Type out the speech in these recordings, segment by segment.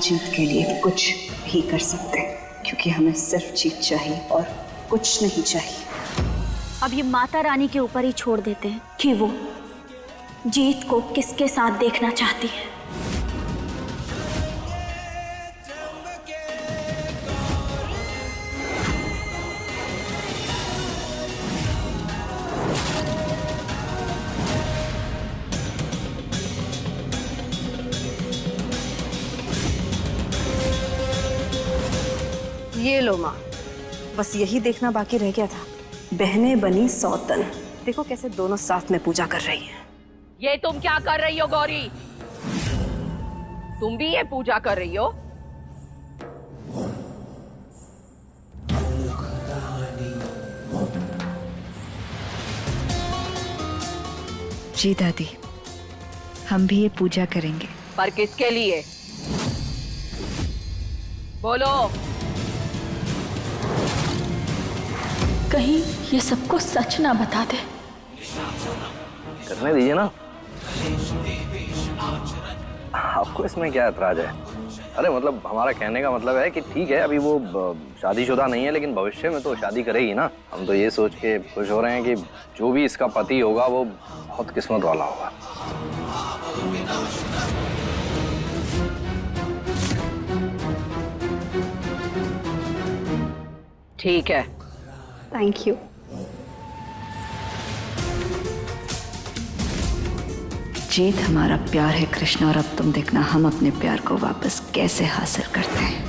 जीत के लिए कुछ भी कर सकते हैं, क्योंकि हमें सिर्फ जीत चाहिए और कुछ नहीं चाहिए। अब ये माता रानी के ऊपर ही छोड़ देते हैं कि वो जीत को किसके साथ देखना चाहती है। ये लो माँ, बस यही देखना बाकी रह गया था। बहनें बनी सौतन, देखो कैसे दोनों साथ में पूजा कर रही हैं। ये तुम क्या कर रही हो गौरी? तुम भी ये पूजा कर रही हो? जी दादी, हम भी ये पूजा करेंगे। पर किसके लिए? बोलो। कहीं ये सबको सच ना बता दे। करने दीजिए ना, आपको इसमें क्या ऐतराज है? अरे मतलब हमारा कहने का मतलब है कि ठीक है, अभी वो शादीशुदा नहीं है, लेकिन भविष्य में तो शादी करेगी ना। हम तो ये सोच के खुश हो रहे हैं कि जो भी इसका पति होगा वो बहुत किस्मत वाला होगा। ठीक है। Thank you. जीत हमारा प्यार है कृष्ण, और अब तुम देखना हम अपने प्यार को वापस कैसे हासिल करते हैं।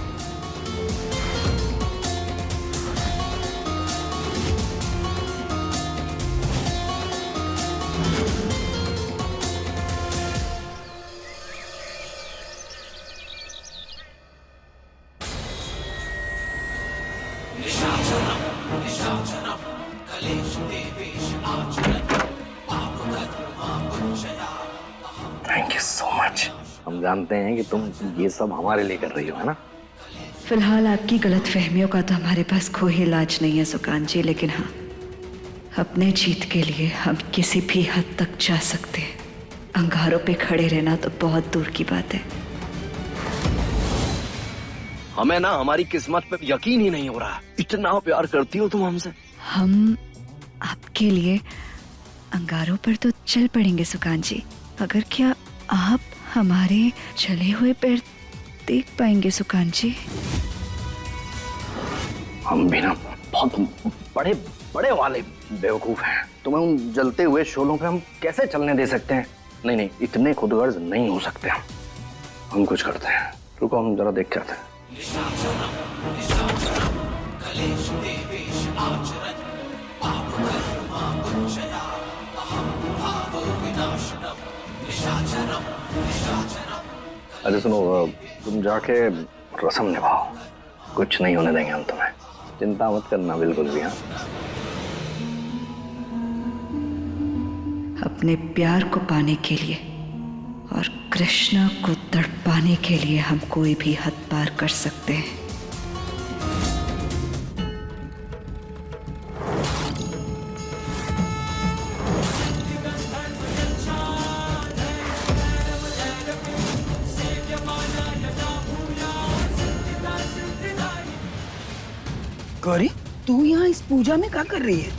Thank you so much. हम जानते हैं कि तुम ये सब हमारे लिए कर रही हो, है ना? फिलहाल आपकी गलत फहमियों का तो हमारे पास कोई इलाज नहीं है सुकांत जी, लेकिन हाँ, अपने जीत के लिए हम किसी भी हद तक जा सकते हैं। अंगारों पे खड़े रहना तो बहुत दूर की बात है। हमें ना हमारी किस्मत पे यकीन ही नहीं हो रहा। इतना प्यार करती हो तुम हमसे। हम आपके लिए अंगारों पर तो चल पड़ेंगे सुकांत जी, अगर क्या आप हमारे चले हुए पैर देख पाएंगे सुकांत जी? हम भी ना बहुत बड़े बड़े वाले बेवकूफ हैं। तुम्हें उन जलते हुए शोलों पे हम कैसे चलने दे सकते हैं? नहीं नहीं, इतने खुदगर्ज नहीं हो सकते हम कुछ करते हैं। रुको, हम जरा देख के आते हैं। अरे सुनो, तुम जाके रस्म निभाओ, कुछ नहीं होने देंगे हम तुम्हें। चिंता मत करना बिल्कुल भी। हाँ, अपने प्यार को पाने के लिए और कृष्णा को तड़पाने के लिए हम कोई भी हद पार कर सकते हैं। गौरी, तू यहाँ इस पूजा में क्या कर रही है?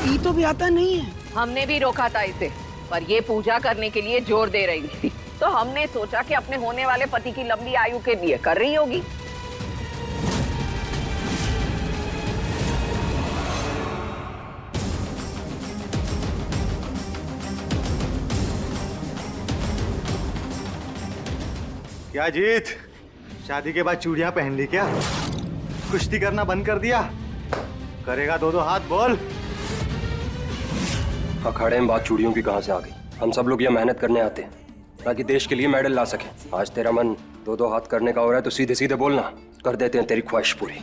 ये तो भी आता नहीं है। हमने भी रोका था इसे, पर ये पूजा करने के लिए जोर दे रही थी, तो हमने सोचा कि अपने होने वाले पति की लंबी आयु के लिए कर रही होगी। क्या जीत, शादी के बाद चूड़ियां पहन ली क्या? कुश्ती करना बंद कर दिया? करेगा दो दो हाथ, बोल। अखाड़े में बात चूड़ियों की कहां से आ गई? हम सब लोग यहाँ मेहनत करने आते हैं ताकि देश के लिए मेडल ला सके। आज तेरा मन दो दो हाथ करने का हो रहा है तो सीधे सीधे बोलना, कर देते हैं तेरी ख्वाहिश पूरी।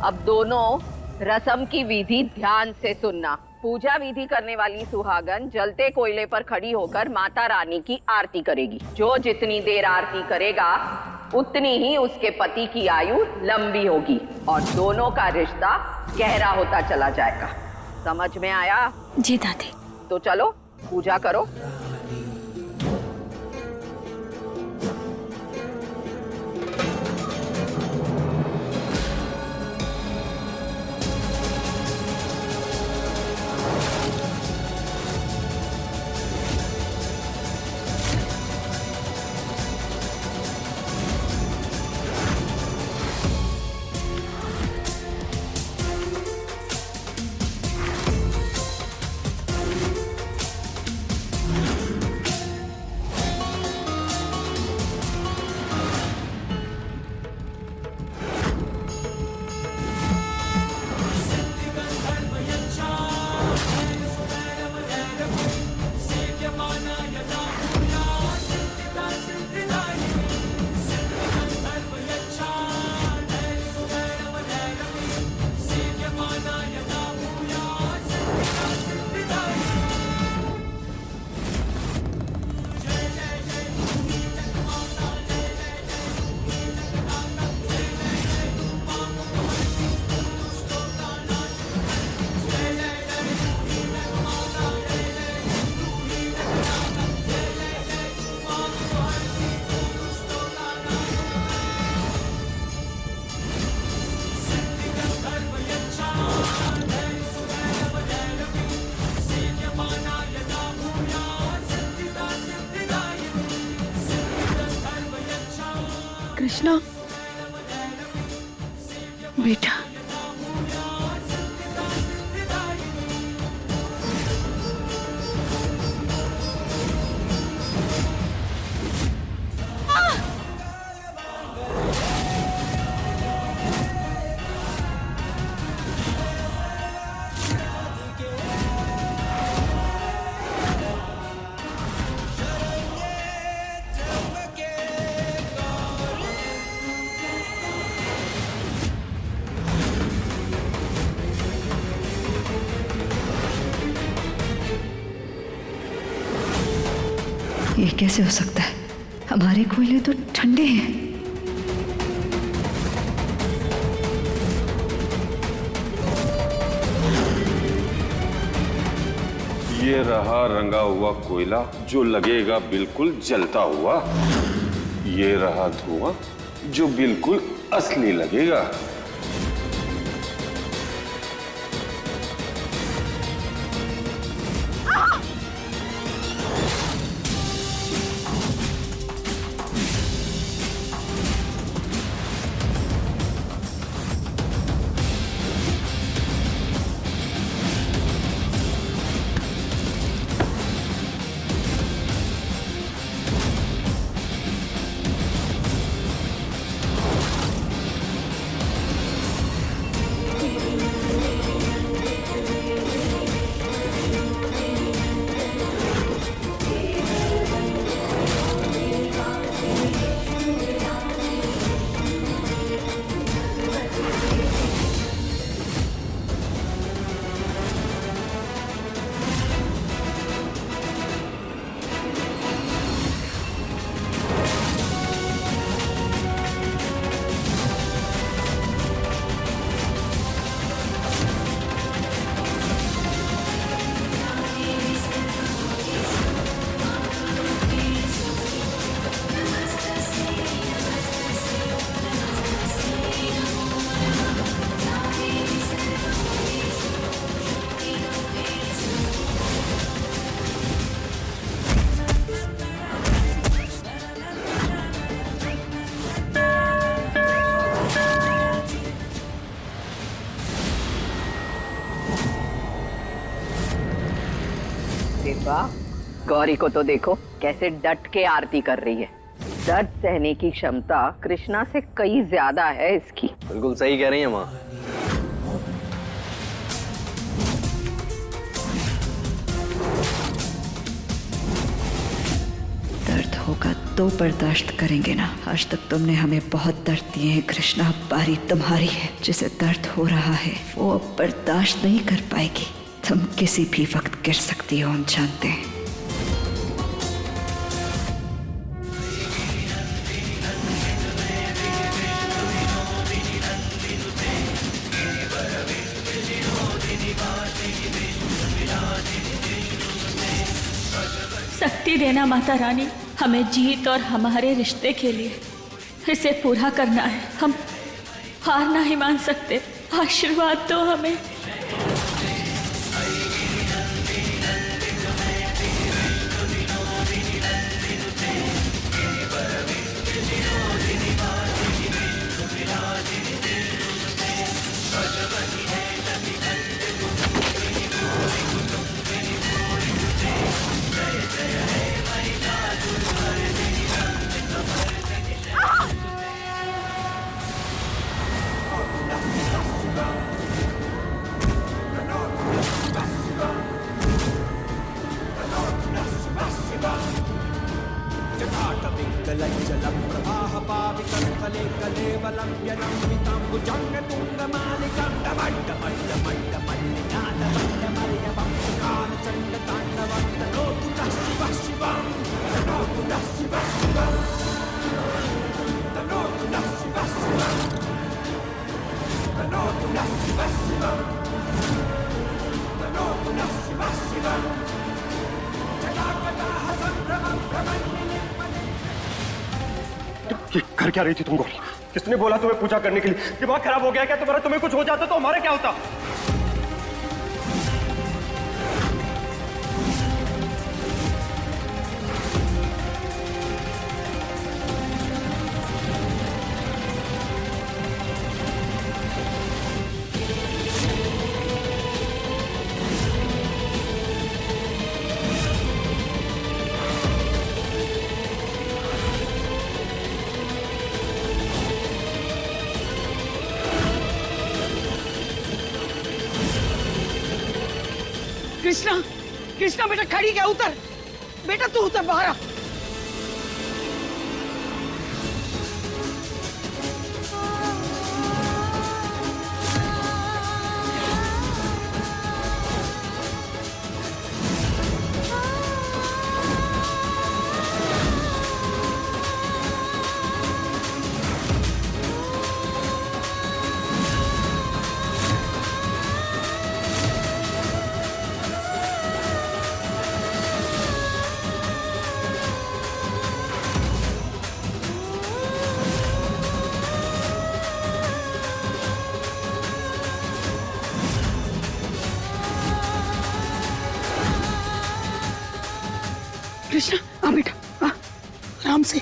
अब दोनों रस्म की विधि ध्यान से सुनना। पूजा विधि करने वाली सुहागन जलते कोयले पर खड़ी होकर माता रानी की आरती करेगी। जो जितनी देर आरती करेगा उतनी ही उसके पति की आयु लंबी होगी और दोनों का रिश्ता गहरा होता चला जाएगा। समझ में आया? जी दादी। तो चलो पूजा करो। कृष्णा बेटा, ये कैसे हो सकता है? हमारे कोयले तो ठंडे हैं। ये रहा रंगा हुआ कोयला जो लगेगा बिल्कुल जलता हुआ। ये रहा धुआं जो बिल्कुल असली लगेगा। वाह, गौरी को तो देखो कैसे डट के आरती कर रही है। दर्द सहने की क्षमता कृष्णा से कई ज्यादा है इसकी। बिल्कुल सही कह रही है माँ। दर्द होगा तो बर्दाश्त करेंगे ना। आज तक तुमने हमें बहुत दर्द दिए हैं कृष्णा, अब बारी तुम्हारी है। जिसे दर्द हो रहा है वो अब बर्दाश्त नहीं कर पाएगी। तुम किसी भी वक्त गिर सकती हो, हम जानते हैं। शक्ति देना माता रानी, हमें जीत और हमारे रिश्ते के लिए इसे पूरा करना है। हम हार नहीं मान सकते। आशीर्वाद दो हमें। ये कर क्या रही थी तुम गौरी? किसने बोला तुम्हें पूजा करने के लिए? दिमाग खराब हो गया क्या तुम्हारा? तुम्हें कुछ हो जाता तो हमारा क्या होता? कृष्णा, कृष्णा बेटा खड़ी क्या? उतर बेटा, तू उतर बाहर आ। कृष्णा आ बेटा, आ आराम से।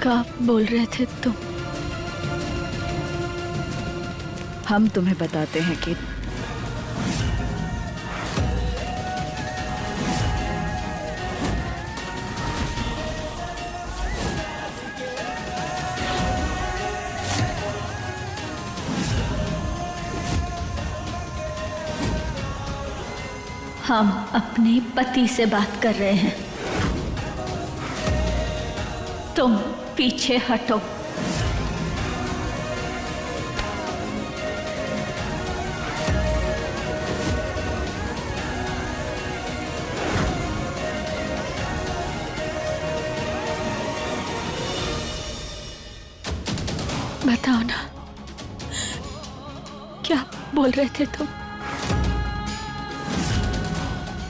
क्या बोल रहे थे तुम? हम तुम्हें बताते हैं कि हम अपने पति से बात कर रहे हैं। तुम पीछे हटो। बताओ ना, क्या बोल रहे थे तुम?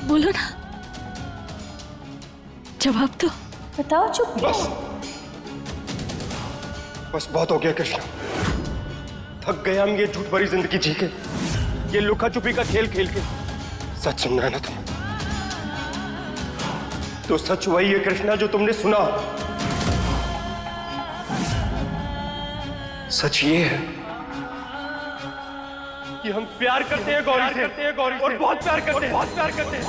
बोलो ना। जवाब दो, बताओ। चुप। बस बहुत हो गया कृष्णा। थक गए हम ये झूठ भरी जिंदगी जी के, ये लुका छुपी का खेल खेल के। सच सुनना है ना तुम्हें, तो सच वही है कृष्णा जो तुमने सुना। सच ये है कि हम प्यार करते हैं गौरी से, और बहुत प्यार करते हैं, बहुत प्यार करते हैं।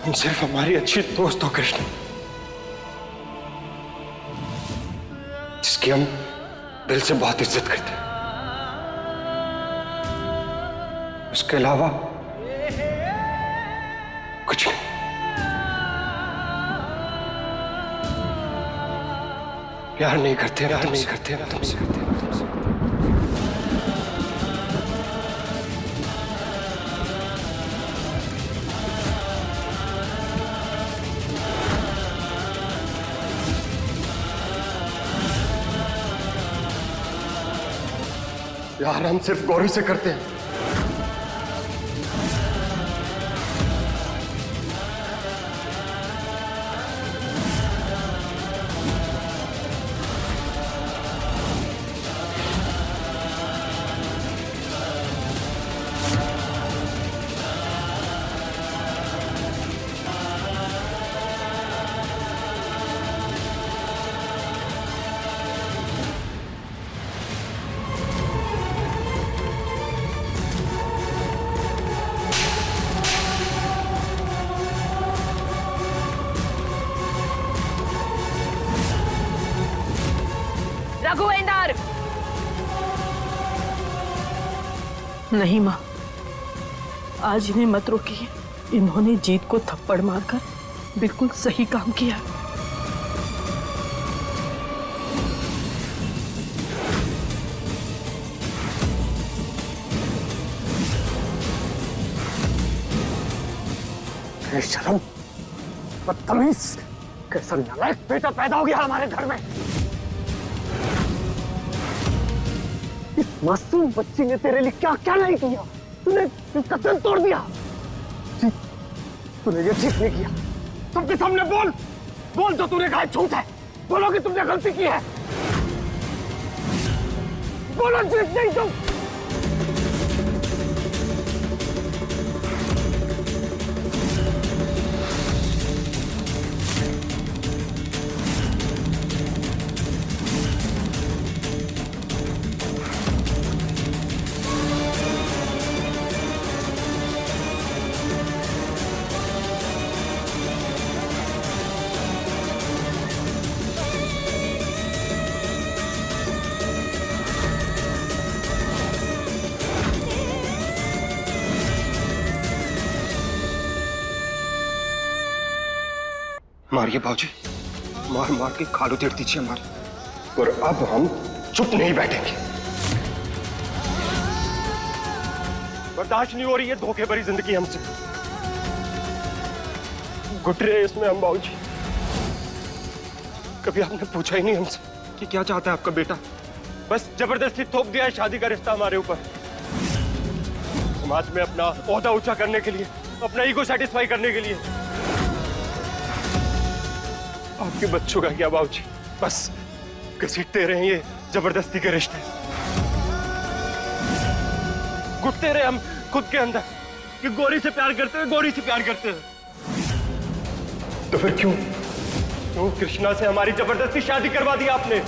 तुम सिर्फ हमारी अच्छी दोस्त हो कृष्ण, जिसकी हम दिल से बहुत इज्जत करते हैं। उसके अलावा कुछ नहीं। प्यार नहीं करते ना तुमसे। प्यार हम सिर्फ गौरी से करते हैं। रघुवेंद्र! नहीं माँ, आज इन्हें मत रोकिए। इन्होंने जीत को थप्पड़ मारकर बिल्कुल सही काम किया। शर्म, बदतमीज, कैसा नालायक बेटा पैदा हो गया हमारे घर में। इस मासूम बच्ची ने तेरे लिए क्या क्या नहीं किया। तूने इसका दिल तोड़ दिया। तूने ये ठीक नहीं किया। सबके सामने बोल जो तूने कहा झूठ है। बोलो कि तुमने गलती की है। बोलो झूठ नहीं तो। मारिए बाबूजी, मार मार के खाल उधेड़ दीजिए हमारी। और अब हम चुप नहीं बैठेंगे। बर्दाश्त नहीं हो रही है धोखे भरी जिंदगी हमसे। घुट रहे इसमें हम बाबूजी। कभी आपने पूछा ही नहीं हमसे कि क्या चाहता है आपका बेटा। बस जबरदस्ती थोप दिया है शादी का रिश्ता हमारे ऊपर। समाज में अपना ओहदा ऊंचा करने के लिए, अपना ईगो सेटिस्फाई करने के लिए। आपके बच्चों का क्या बाबूजी, बस घसीटते रहे ये जबरदस्ती के रिश्ते। घुटते रहे हम खुद के अंदर कि गोरी से प्यार करते हैं, गोरी से प्यार करते हैं। तो फिर क्यों क्यों कृष्णा से हमारी जबरदस्ती शादी करवा दी आपने?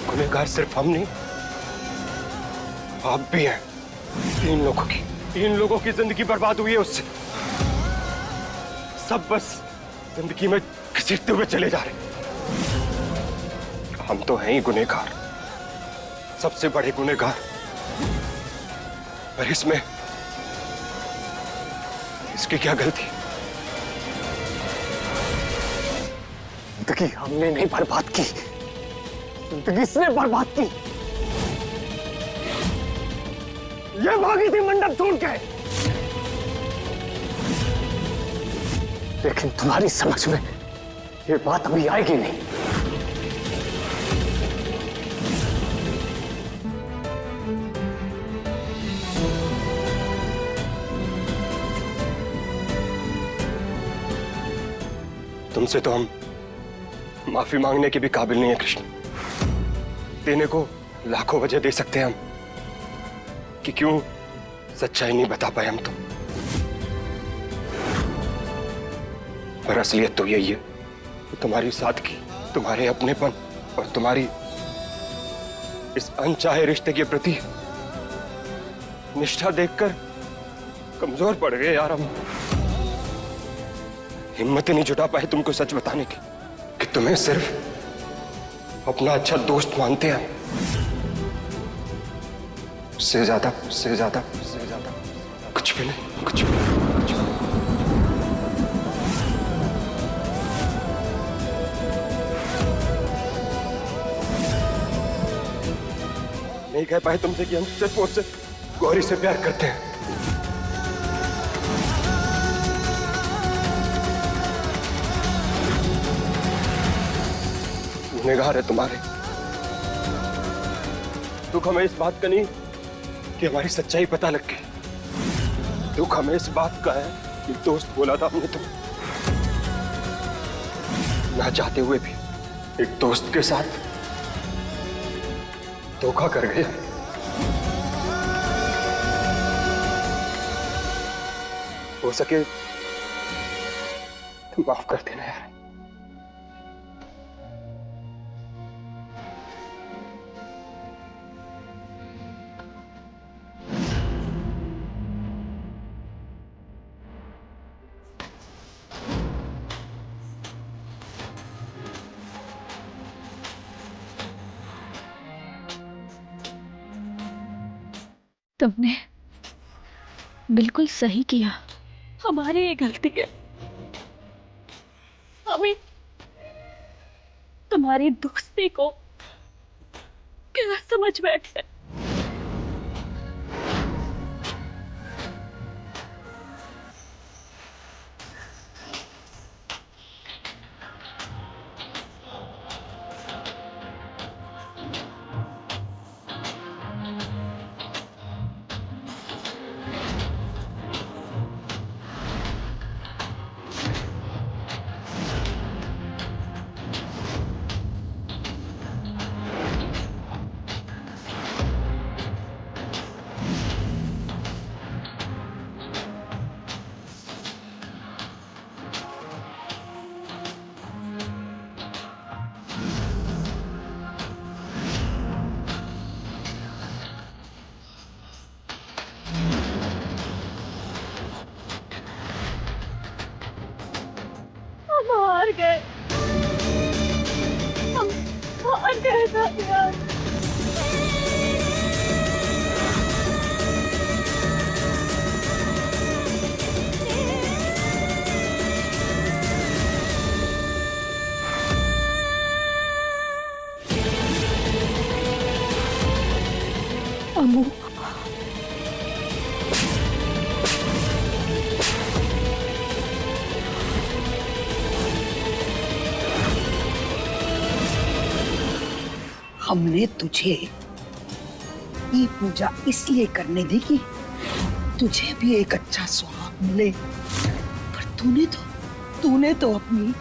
गुनहगार सिर्फ हम नहीं, आप भी हैं। 3 लोगों की जिंदगी बर्बाद हुई है उससे। सब बस जिंदगी में घसीटते हुए चले जा रहे। हम तो हैं ही गुनहगार, सबसे बड़े गुनहगार। पर इसमें इसकी क्या गलती? जिंदगी हमने नहीं बर्बाद की, जिंदगी इसने बर्बाद की। ये भागी थी मंडप छोड़ के, लेकिन तुम्हारी समझ में ये बात अभी आएगी नहीं। तुमसे तो हम माफी मांगने के भी काबिल नहीं है कृष्ण। देने को लाखों वजह दे सकते हैं हम कि क्यों सच्चाई नहीं बता पाए हम तो। पर असलियत तो यही है कि तुम्हारी सादगी, तुम्हारे अपनेपन और तुम्हारी इस अनचाहे रिश्ते के प्रति निष्ठा देखकर कमजोर पड़ गए यार हम। हिम्मत ही नहीं जुटा पाए तुमको सच बताने की कि तुम्हें सिर्फ अपना अच्छा दोस्त मानते हैं। उससे ज्यादा कुछ भी नहीं, कुछ भी नहीं। नहीं कह पाए तुमसे कि हम सिर्फ और सिर्फ गौरी से प्यार करते हैं। गुनहगार है तुम्हारे। दुख हमें इस बात का नहीं कि हमारी सच्चाई पता लग गई। दुख हमें इस बात का है कि दोस्त बोला था हमने तुम ना चाहते हुए भी एक दोस्त के साथ धोखा कर गए। हो सके तो माफ कर देना यार। तुमने बिल्कुल सही किया। हमारी ये गलती है। हमें तुम्हारी दोस्ती को क्या समझ बैठे। हार गए, हम हार गए था यार। अम्मू, हमने तुझे ये पूजा इसलिए करने दी कि तुझे भी एक अच्छा सुहाग मिले, पर तूने तो अपनी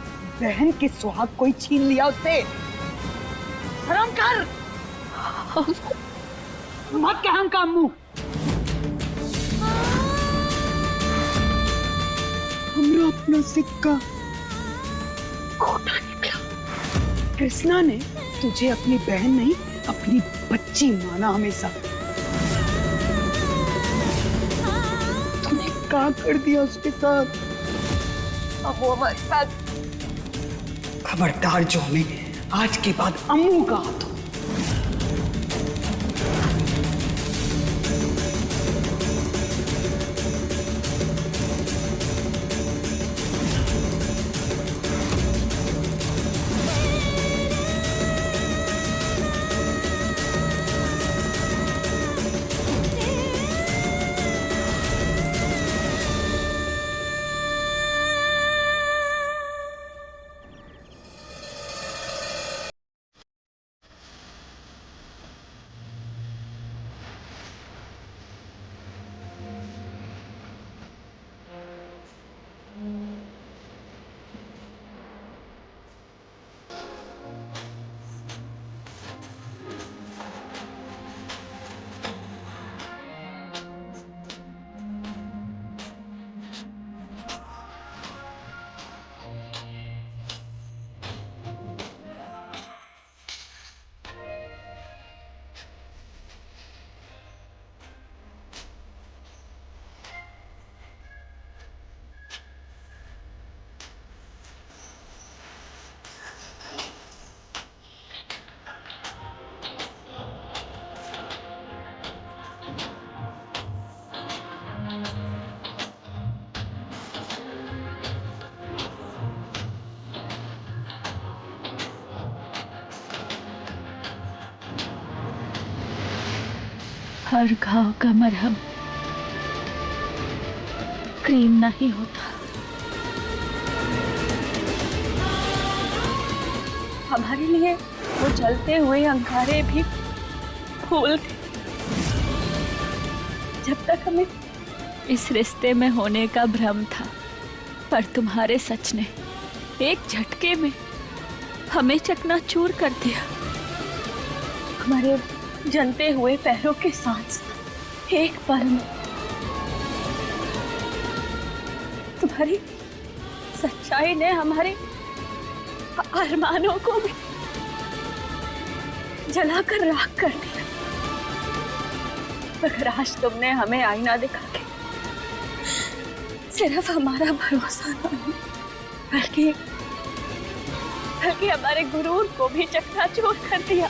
बहन के सुहाग को ही छीन लिया उससे। शर्म कर। मत कह हम अम्मू। हम अपना सिक्का खोटा निकला। कृष्णा ने तुझे अपनी बहन नहीं, अपनी बच्ची माना हमेशा। तूने क्या कर दिया उसके साथ? अब वो हमारे साथ खबरदार जो हमें आज के बाद अम्मू का हाथ हो। हर घाव का मरहम क्रीम नहीं होता। हमारे लिए वो जलते हुए अंगारे भी फूल थे। जब तक हमें इस रिश्ते में होने का भ्रम था, पर तुम्हारे सच ने एक झटके में हमें चकनाचूर कर दिया। हमारे जनते हुए पैरों के साथ एक पल में तुम्हारी सच्चाई ने हमारे अरमानों को भी जलाकर राख कर दिया। मगर आज तुमने हमें आईना दिखा के सिर्फ हमारा भरोसा नहीं, बल्कि हमारे गुरूर को भी चकनाचूर कर दिया।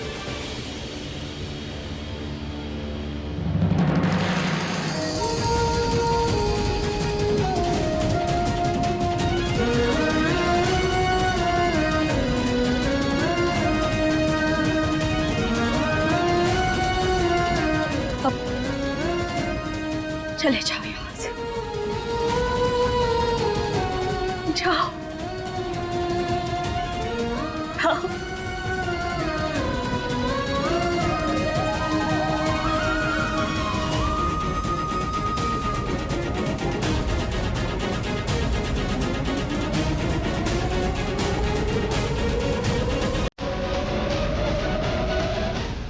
चले जाओ यहाँ से, जाओ। हाँ।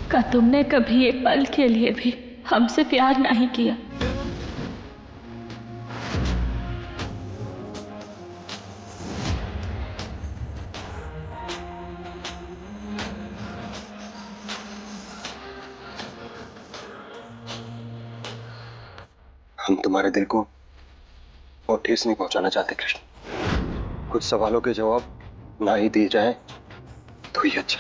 क्या तुमने कभी एक पल के लिए भी हमसे प्यार नहीं किया? हम तुम्हारे दिल को और ठेस नहीं पहुंचाना चाहते कृष्ण। कुछ सवालों के जवाब ना ही दिए जाए तो ही अच्छा।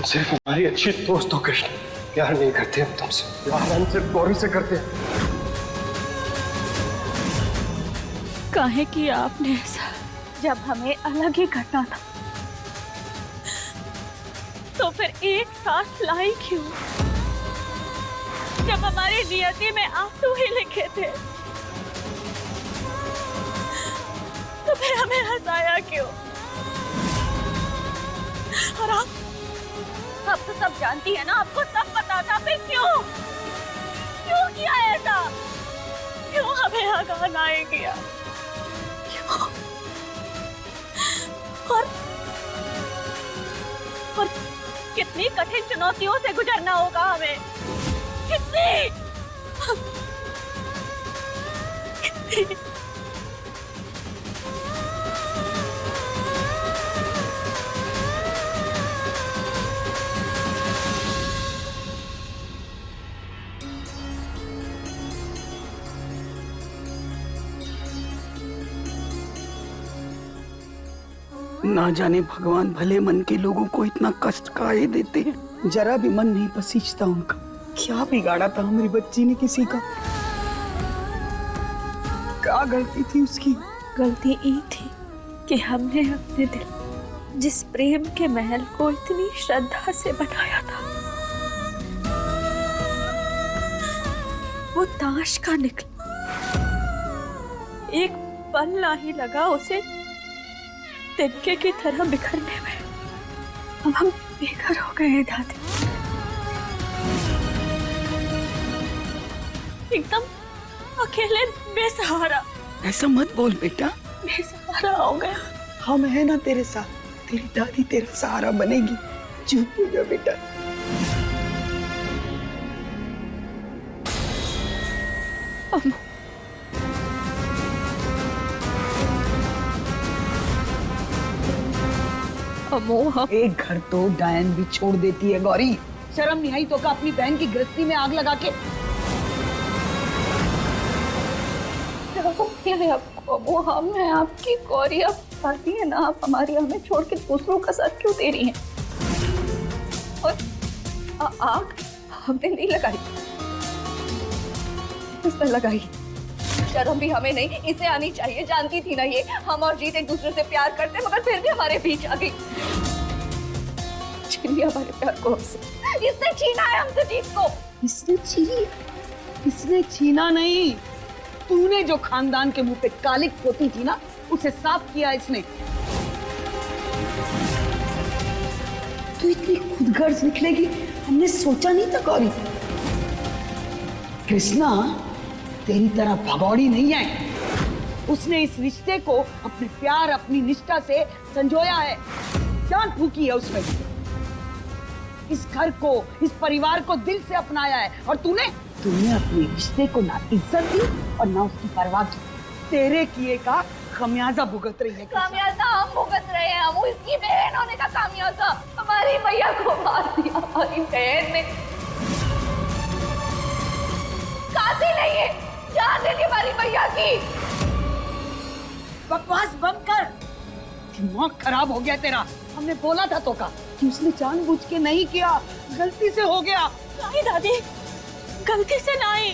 सिर्फ हमारी अच्छी दोस्त हो कृष्ण, प्यार नहीं करते हम तुमसे, प्यार हम सिर्फ गौरी से करते हैं। काहे कि आपने ऐसा जब हमें अलग ही करना था तो फिर एक साथ लाई क्यों? जब हमारी नियति में आंसू ही लिखे थे तो फिर हमें हंसाया क्यों? और आप तो सब जानती है ना, आपको सब पता था, फिर क्यों किया ऐसा? क्यों हमें आगाह लाए किया? क्यों? और कितनी कठिन चुनौतियों से गुजरना होगा हमें, कितनी। ना जाने भगवान भले मन के लोगों को इतना कष्ट काहे देते हैं। जरा भी मन नहीं पसीजता उनका। क्या बिगाड़ा था हमारी बच्ची ने किसी का? क्या गलती थी उसकी? गलती ये थी कि हमने अपने दिल जिस प्रेम के महल को इतनी श्रद्धा से बनाया था, वो ताश का निकला। एक पल ना ही लगा उसे तिनके की तरह बिखरने में। अब हम बेघर हो गए दादी, एकदम अकेले बेसहारा। ऐसा मत बोल बेटा, बेसहारा हो गया। हम है ना तेरे साथ। तेरी दादी तेरा सहारा बनेगी। चुप हो जा बेटा। अम्मू, अम्मू, हम एक घर तो डायन भी छोड़ देती है गौरी। शर्म नहीं आई तो का अपनी बहन की गृहस्थी में आग लगा के? आपको अम्मू, हम है आपकी गौरी, अब आती है ना आप हमारी, हमें छोड़ के दूसरों का साथ क्यों दे रही हैं? और आग हमने नहीं लगाई, इसने लगाई। शर्म भी हमें नहीं, इसे आनी चाहिए। जानती थी ना ये हम और जीत एक दूसरे से प्यार करते, मगर फिर भी हमारे बीच आ गई। छीन लिया हमारे प्यार को हमसे, इसने छीना है हमसे जीत को। इसने छीना नहीं, तूने जो खानदान के मुंह पे कालिक पोती थी ना, उसे साफ किया इसने। तू इतनी खुदगर्ज निकलेगी हमने सोचा नहीं था गौरी। कृष्णा तेरी तरह भगौड़ी नहीं है। उसने इस रिश्ते को अपने प्यार, अपनी निष्ठा से संजोया है। जान फूकी है उसमें। इस घर को, इस परिवार को दिल से अपनाया है। और तूने अपने रिश्ते को ना इज्जत दी और ना उसकी परवाह की। तेरे किए का खमियाजा भुगत रही है। खामियाजा हम भुगत रहे हैं। हम इसकी बहन होने का खामियाजा। हमारी भैया को मार दिया हमारी बहन ने। कातिल नहीं है, जान ले ली हमारी भैया की। बकवास बंद कर। दिमाग खराब हो गया तेरा। हमने बोला था तो का कि उसने जानबूझ के नहीं किया, गलती से हो गया। नहीं दादी, गलती से नहीं,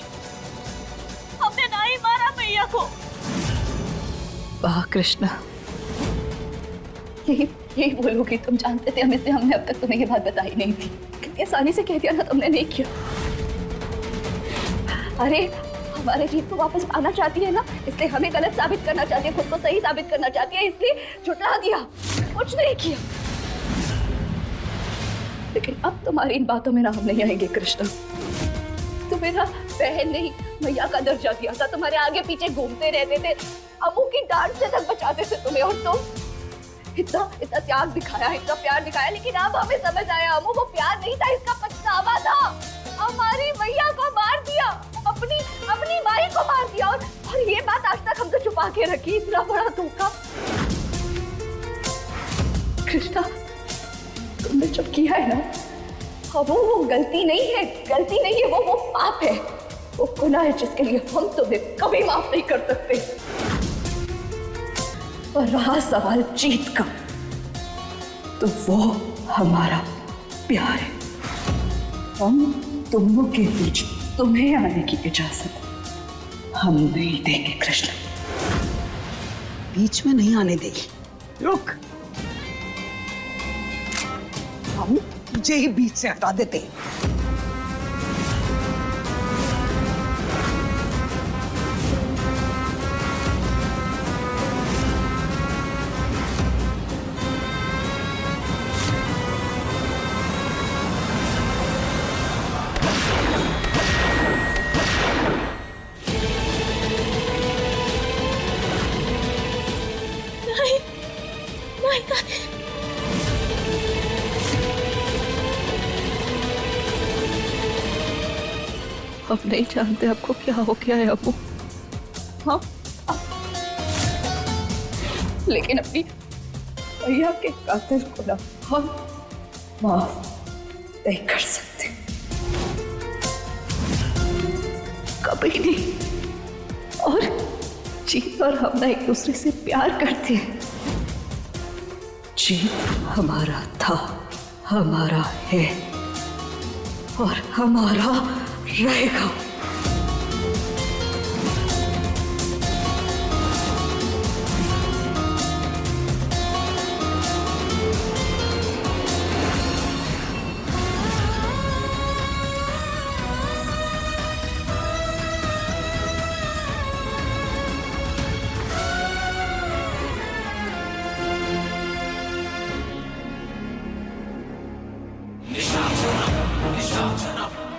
हमने नहीं मारा भैया को। वाह कृष्णा, यही बोलोगी? तुम जानते थे हम, इसलिए हमने अब तक तुम्हें ये बात बताई नहीं थी। कितनी आसानी से कह दिया ना तुमने, नहीं किया। अरे हमारे जीत को वापस पाना चाहती है ना, इसलिए हमें गलत साबित करना चाहती है, खुद को सही साबित करना चाहती है, इसलिए झुठला दिया, कुछ नहीं किया। लेकिन अब तुम्हारी इन बातों में ना हम नहीं आएंगे कृष्णा। तुम मेरा बहन नहीं भैया का दर्जा दिया था, तुम्हारे आगे पीछे घूमते रहते थे, अम्मू की डांट से तक बचाते थे तुम्हें। और तुम इतना त्याग दिखाया, इतना प्यार दिखाया, लेकिन अब हमें समझ आया अम्मू वो प्यार नहीं था, इसका पछतावा था। हमारी भैया को मार दिया, अपनी माई को मार दिया। और ये बात आज तक हमसे छुपा के रखी। इतना बड़ा धोखा कृष्णा तुमने जो किया है ना, वो गलती नहीं है, गलती नहीं है, वो पाप है, वो गुनाह है जिसके लिए हम तुम्हें कभी माफ नहीं कर सकते। और रहा सवाल जीत का, तो वो हमारा प्यार है। हम दोनों के बीच तुम्हें आने की इजाजत हम नहीं देंगे कृष्ण। बीच में नहीं आने देगी। रुक, हम तुझे ही बीच से हटा देते हैं। हम नहीं जानते आपको क्या हो गया है अबू। हाँ, लेकिन अपनी भैया के कातिल को ना हम माफ नहीं कर सकते, कभी नहीं। और जीत और हम ना एक दूसरे से प्यार करते हैं। जीत हमारा था, हमारा है और हमारा रहेगा।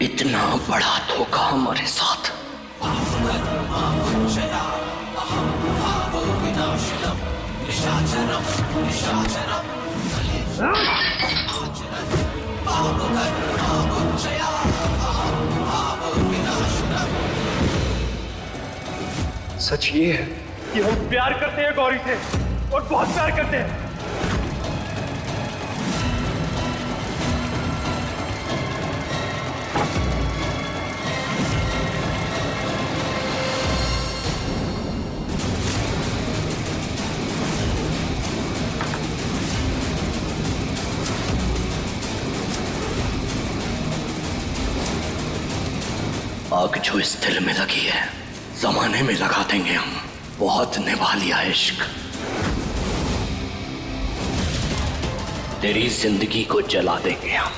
इतना बड़ा धोखा हमारे साथ। सच ये है कि हम प्यार करते हैं गौरी से, और बहुत प्यार करते हैं। आग जो इस दिल में लगी है, जमाने में लगा देंगे हम। बहुत निभा लिया इश्क, तेरी जिंदगी को जला देंगे हम।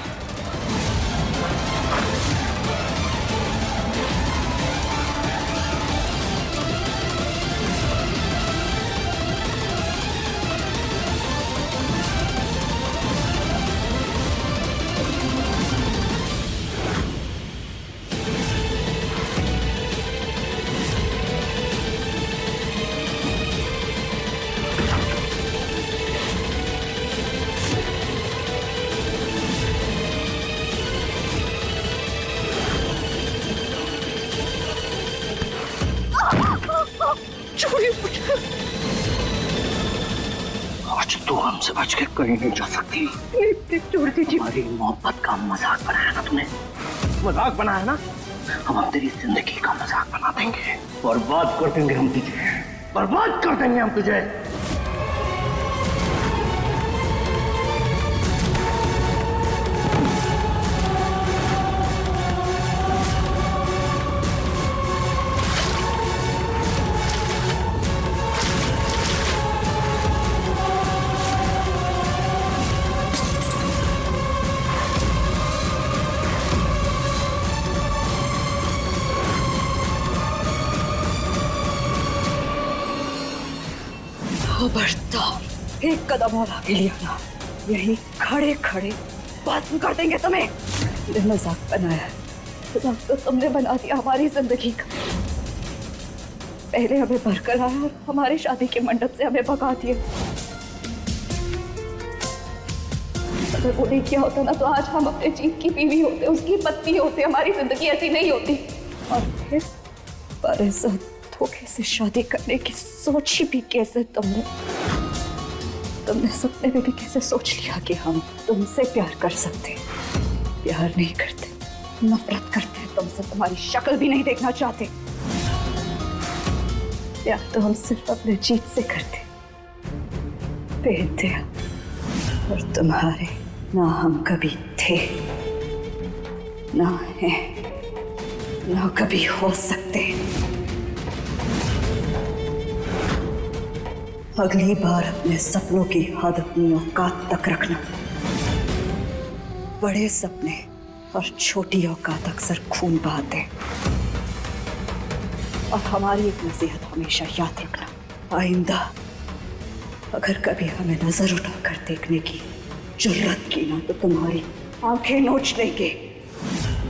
आज तो हमसे बच के कहीं नहीं जा सकती। छोड़ दीजिए। हमारी मोहब्बत का मजाक बनाया ना तुमने, मजाक बनाया ना। हम तेरी जिंदगी का मजाक बना देंगे, बर्बाद कर देंगे हम तुझे, बर्बाद कर देंगे हम तुझे। खबरदार एक कदम और आगे लिया ना, यही खड़े खड़े खत्म कर देंगे तुम्हें। ये मजाक बनाया है, मजाक तो तुमने बना दिया हमारी जिंदगी का। पहले हमें भरकर आया और हमारी शादी के मंडप से हमें भगा दिया। अगर वो नहीं किया होता ना तो आज हम अपने जीत की बीवी होते, उसकी पत्नी होते, हमारी जिंदगी ऐसी नहीं होती। और फिर हमारे साथ धोखे से शादी करने की सोची भी कैसे तुमने सपने में भी कैसे सोच लिया कि हम तुमसे प्यार कर सकते? प्यार नहीं करते, नफरत करते हैं तुमसे, तुम्हारी शक्ल भी नहीं देखना चाहते। प्यार तो हम सिर्फ अपने जीत से करते, बेइंतहा। और तुम्हारे ना हम कभी थे, ना हैं, ना कभी हो सकते। अगली बार अपने सपनों की हद अपनी औकात तक रखना। बड़े सपने और छोटी औकात अक्सर खून बहाते। और हमारी एक नसीहत हमेशा याद रखना, आइंदा अगर कभी हमें नजर उठाकर देखने की जुर्रत की ना तो तुम्हारी आंखें नोच लेंगे।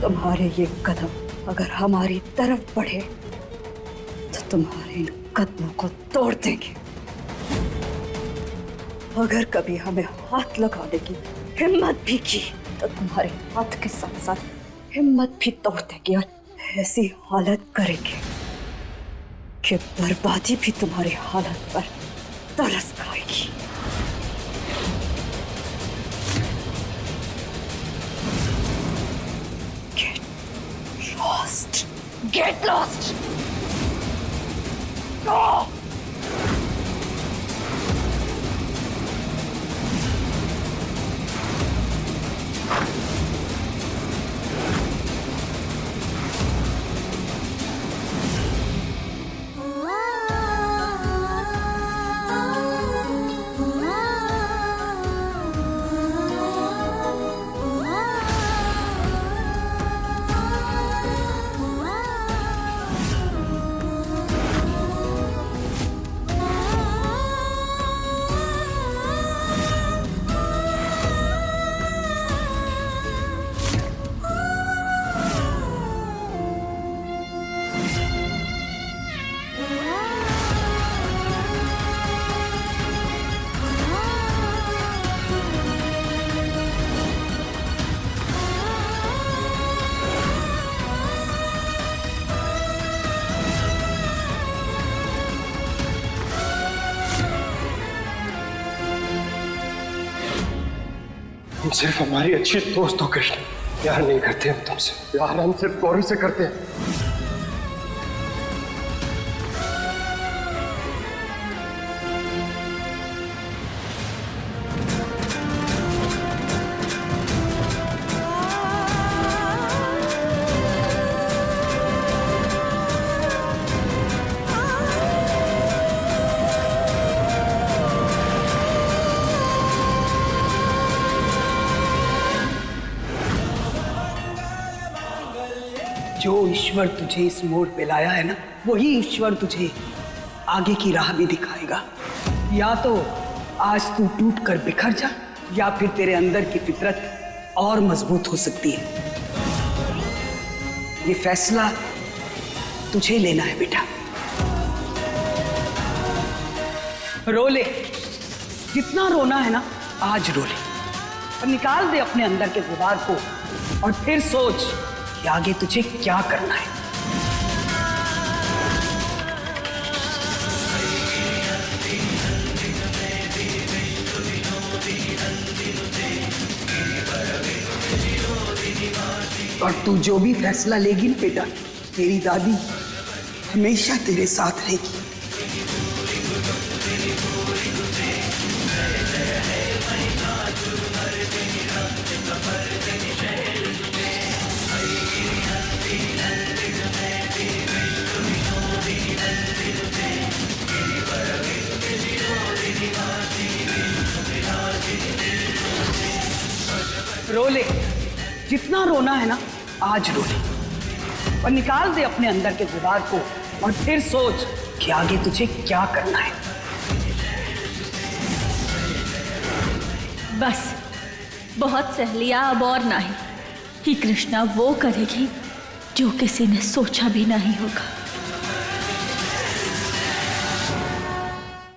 तुम्हारे ये कदम अगर हमारी तरफ बढ़े तो तुम्हारे इन कदमों को तोड़ देंगे। अगर कभी हमें हाथ लगाने की हिम्मत भी की तो तुम्हारे हाथ के साथ साथ हिम्मत भी तोड़ देंगे और ऐसी हालत करेंगे कि बर्बादी भी तुम्हारी हालत पर तरस खाएगी। Get lost. Get lost. Go. हम सिर्फ हमारी अच्छी दोस्त हो कृष्ण, प्यार नहीं करते हम तुमसे, प्यार हम सिर्फ गौरी से करते हैं। जो ईश्वर तुझे इस मोड़ पे लाया है ना, वही ईश्वर तुझे आगे की राह भी दिखाएगा। या तो आज तू टूट कर बिखर जा, या फिर तेरे अंदर की फितरत और मजबूत हो सकती है। ये फैसला तुझे लेना है बेटा। रो ले, जितना रोना है ना आज रो ले, और निकाल दे अपने अंदर के गुबार को, और फिर सोच कि आगे तुझे क्या करना है। और तू जो भी फैसला लेगी ना बेटा, तेरी दादी हमेशा तेरे साथ रहेगी। रो ले, जितना रोना है ना आज रो ले, और निकाल दे अपने अंदर के गुबार को, और फिर सोच कि आगे तुझे क्या करना है। बस बहुत सह लिया, अब और नहीं। ही कृष्णा वो करेगी जो किसी ने सोचा भी नहीं होगा।